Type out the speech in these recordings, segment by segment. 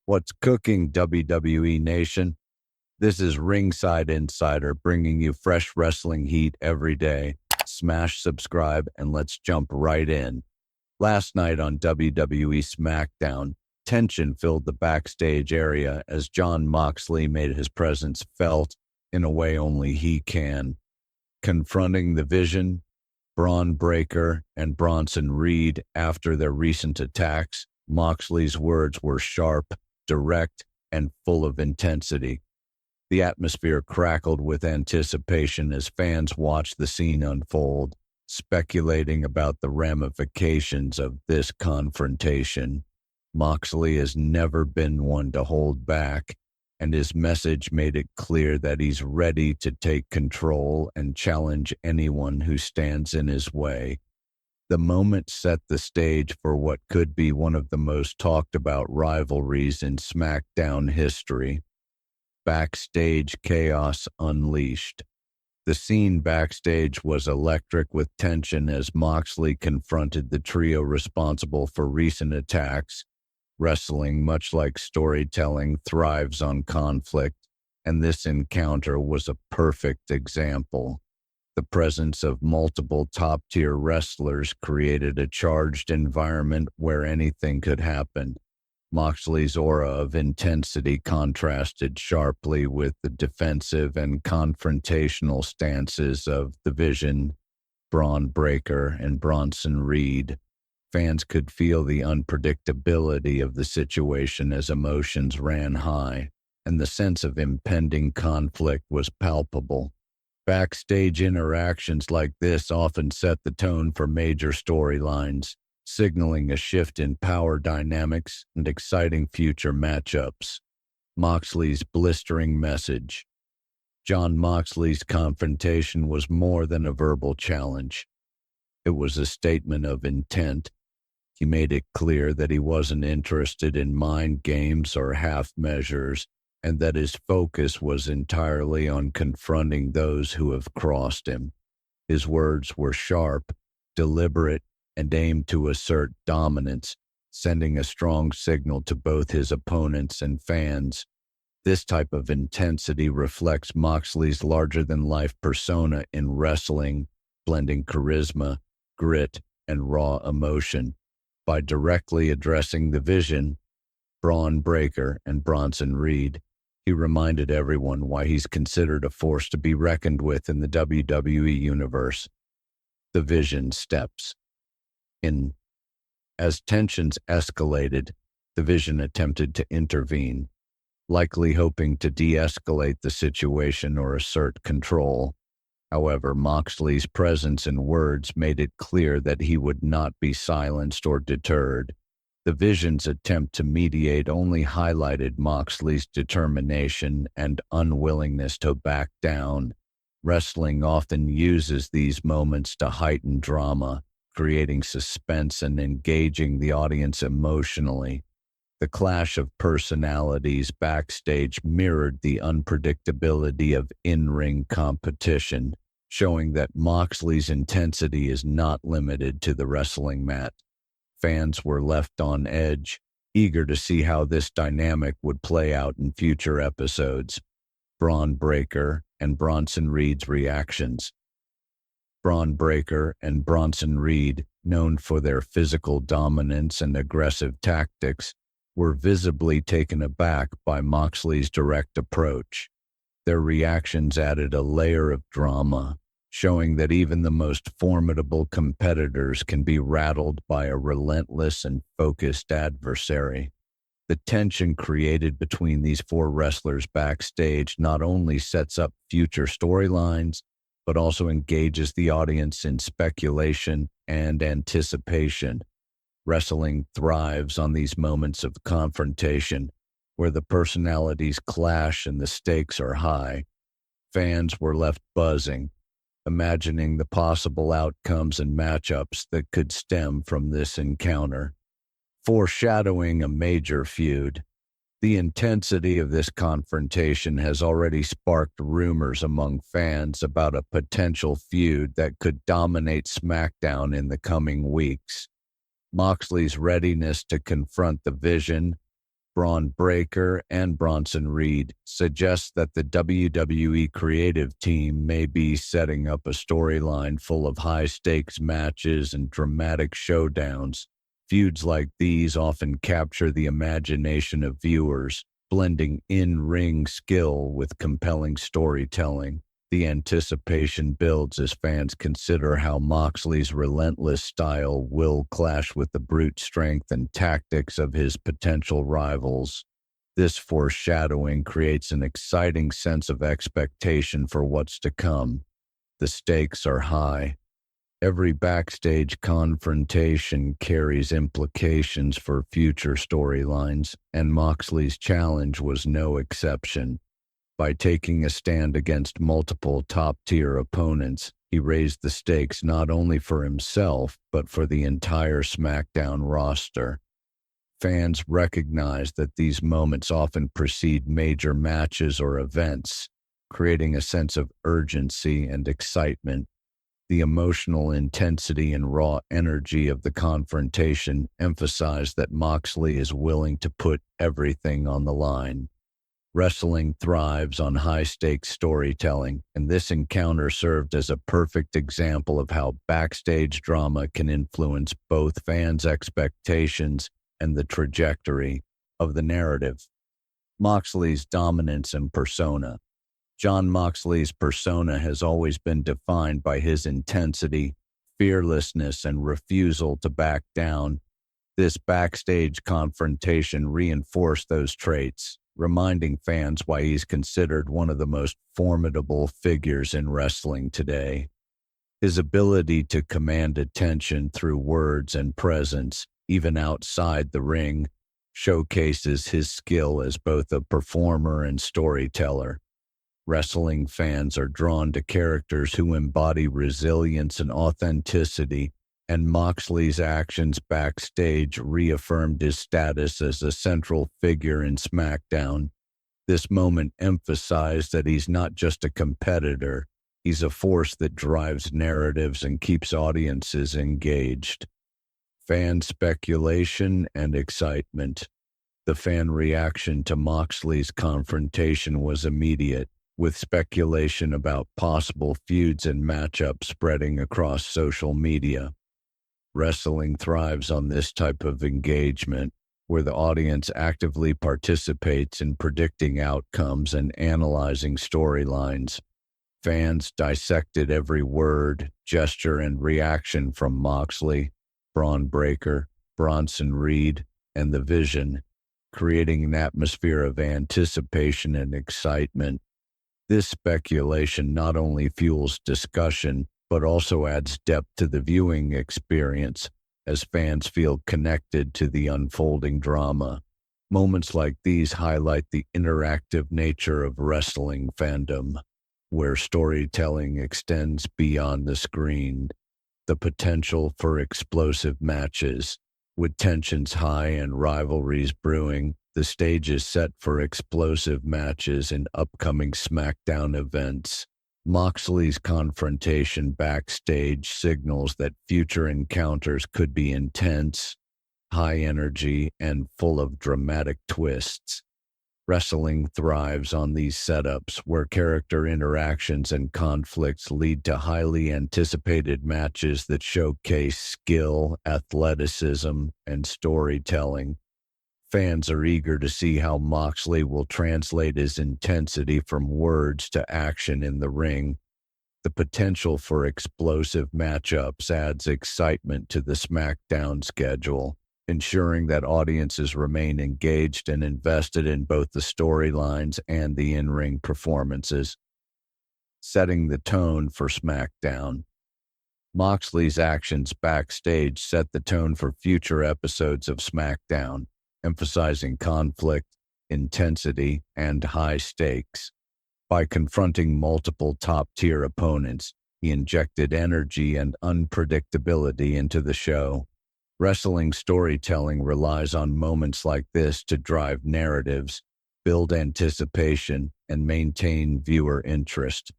What's cooking, WWE Nation? This is Ringside Insider bringing you fresh wrestling heat every day. Smash subscribe and let's jump right in. Last night on WWE SmackDown, tension filled the backstage area as Jon Moxley made his presence felt in a way only he can. Confronting the Vision, Bron Breakker, and Bronson Reed after their recent attacks, Moxley's words were sharp, direct, and full of intensity. The atmosphere crackled with anticipation as fans watched the scene unfold, speculating about the ramifications of this confrontation. Moxley has never been one to hold back, and his message made it clear that he's ready to take control and challenge anyone who stands in his way. The moment set the stage for what could be one of the most talked about rivalries in SmackDown history. Backstage chaos unleashed. The scene backstage was electric with tension as Moxley confronted the trio responsible for recent attacks. Wrestling, much like storytelling, thrives on conflict, and this encounter was a perfect example. The presence of multiple top-tier wrestlers created a charged environment where anything could happen. Moxley's aura of intensity contrasted sharply with the defensive and confrontational stances of the Vision, Bron Breakker, and Bronson Reed. Fans could feel the unpredictability of the situation as emotions ran high, and the sense of impending conflict was palpable. Backstage interactions like this often set the tone for major storylines, signaling a shift in power dynamics and exciting future matchups. Moxley's blistering message. Jon Moxley's confrontation was more than a verbal challenge. It was a statement of intent. He made it clear that he wasn't interested in mind games or half measures, and that his focus was entirely on confronting those who have crossed him. His words were sharp, deliberate, and aimed to assert dominance, sending a strong signal to both his opponents and fans. This type of intensity reflects Moxley's larger-than-life persona in wrestling, blending charisma, grit, and raw emotion. By directly addressing the Vision, Bron Breakker, and Bronson Reed, he reminded everyone why he's considered a force to be reckoned with in the WWE Universe. The Vision steps in. As tensions escalated, the Vision attempted to intervene, likely hoping to de-escalate the situation or assert control. However, Moxley's presence and words made it clear that he would not be silenced or deterred. The Vision's attempt to mediate only highlighted Moxley's determination and unwillingness to back down. Wrestling often uses these moments to heighten drama, creating suspense and engaging the audience emotionally. The clash of personalities backstage mirrored the unpredictability of in-ring competition, showing that Moxley's intensity is not limited to the wrestling mat. Fans were left on edge, eager to see how this dynamic would play out in future episodes. Bron Breakker and Bronson Reed's reactions. Bron Breakker and Bronson Reed, known for their physical dominance and aggressive tactics, were visibly taken aback by Moxley's direct approach. Their reactions added a layer of drama, showing that even the most formidable competitors can be rattled by a relentless and focused adversary. The tension created between these four wrestlers backstage not only sets up future storylines, but also engages the audience in speculation and anticipation. Wrestling thrives on these moments of confrontation, where the personalities clash and the stakes are high. Fans were left buzzing, imagining the possible outcomes and matchups that could stem from this encounter. Foreshadowing a major feud, the intensity of this confrontation has already sparked rumors among fans about a potential feud that could dominate SmackDown in the coming weeks. Moxley's readiness to confront the Vision, Bron Breakker and Bronson Reed suggests that the WWE creative team may be setting up a storyline full of high-stakes matches and dramatic showdowns. Feuds like these often capture the imagination of viewers, blending in-ring skill with compelling storytelling. The anticipation builds as fans consider how Moxley's relentless style will clash with the brute strength and tactics of his potential rivals. This foreshadowing creates an exciting sense of expectation for what's to come. The stakes are high. Every backstage confrontation carries implications for future storylines, and Moxley's challenge was no exception. By taking a stand against multiple top-tier opponents, he raised the stakes not only for himself, but for the entire SmackDown roster. Fans recognize that these moments often precede major matches or events, creating a sense of urgency and excitement. The emotional intensity and raw energy of the confrontation emphasize that Moxley is willing to put everything on the line. Wrestling thrives on high-stakes storytelling, and this encounter served as a perfect example of how backstage drama can influence both fans' expectations and the trajectory of the narrative. Moxley's dominance and persona. Jon Moxley's persona has always been defined by his intensity, fearlessness, and refusal to back down. This backstage confrontation reinforced those traits, reminding fans why he's considered one of the most formidable figures in wrestling today. His ability to command attention through words and presence, even outside the ring, showcases his skill as both a performer and storyteller. Wrestling fans are drawn to characters who embody resilience and authenticity, and Moxley's actions backstage reaffirmed his status as a central figure in SmackDown. This moment emphasized that he's not just a competitor, he's a force that drives narratives and keeps audiences engaged. Fan speculation and excitement. The fan reaction to Moxley's confrontation was immediate, with speculation about possible feuds and matchups spreading across social media. Wrestling thrives on this type of engagement, where the audience actively participates in predicting outcomes and analyzing storylines. Fans dissected every word, gesture, and reaction from Moxley, Bron Breakker, Bronson Reed, and The Vision, creating an atmosphere of anticipation and excitement. This speculation not only fuels discussion, but also adds depth to the viewing experience as fans feel connected to the unfolding drama. Moments like these highlight the interactive nature of wrestling fandom, where storytelling extends beyond the screen. The potential for explosive matches. With tensions high and rivalries brewing, the stage is set for explosive matches in upcoming SmackDown events. Moxley's confrontation backstage signals that future encounters could be intense, high energy, and full of dramatic twists. Wrestling thrives on these setups where character interactions and conflicts lead to highly anticipated matches that showcase skill, athleticism, and storytelling. Fans are eager to see how Moxley will translate his intensity from words to action in the ring. The potential for explosive matchups adds excitement to the SmackDown schedule, ensuring that audiences remain engaged and invested in both the storylines and the in-ring performances. Setting the tone for SmackDown. Moxley's actions backstage set the tone for future episodes of SmackDown, emphasizing conflict, intensity, and high stakes. By confronting multiple top-tier opponents, he injected energy and unpredictability into the show. Wrestling storytelling relies on moments like this to drive narratives, build anticipation, and maintain viewer interest.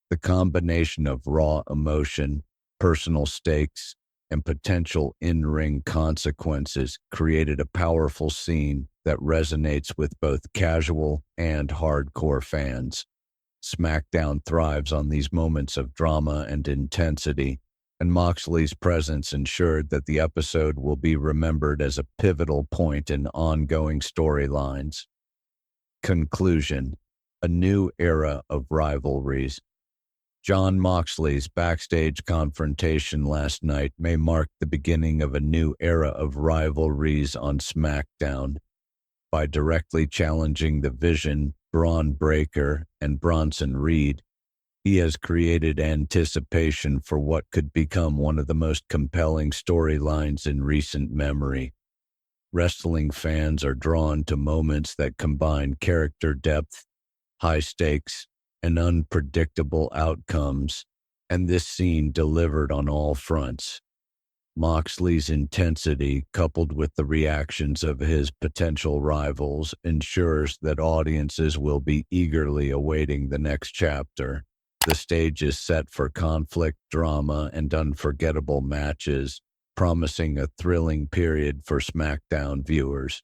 The combination of raw emotion, personal stakes, and potential in-ring consequences created a powerful scene that resonates with both casual and hardcore fans. SmackDown thrives on these moments of drama and intensity, and Moxley's presence ensured that the episode will be remembered as a pivotal point in ongoing storylines. Conclusion: a new era of rivalries. Jon Moxley's backstage confrontation last night may mark the beginning of a new era of rivalries on SmackDown. By directly challenging the Vision, Bron Breakker, and Bronson Reed, he has created anticipation for what could become one of the most compelling storylines in recent memory. Wrestling fans are drawn to moments that combine character depth, high stakes, and unpredictable outcomes, and this scene delivered on all fronts. Moxley's intensity, coupled with the reactions of his potential rivals, ensures that audiences will be eagerly awaiting the next chapter. The stage is set for conflict, drama, and unforgettable matches, promising a thrilling period for SmackDown viewers.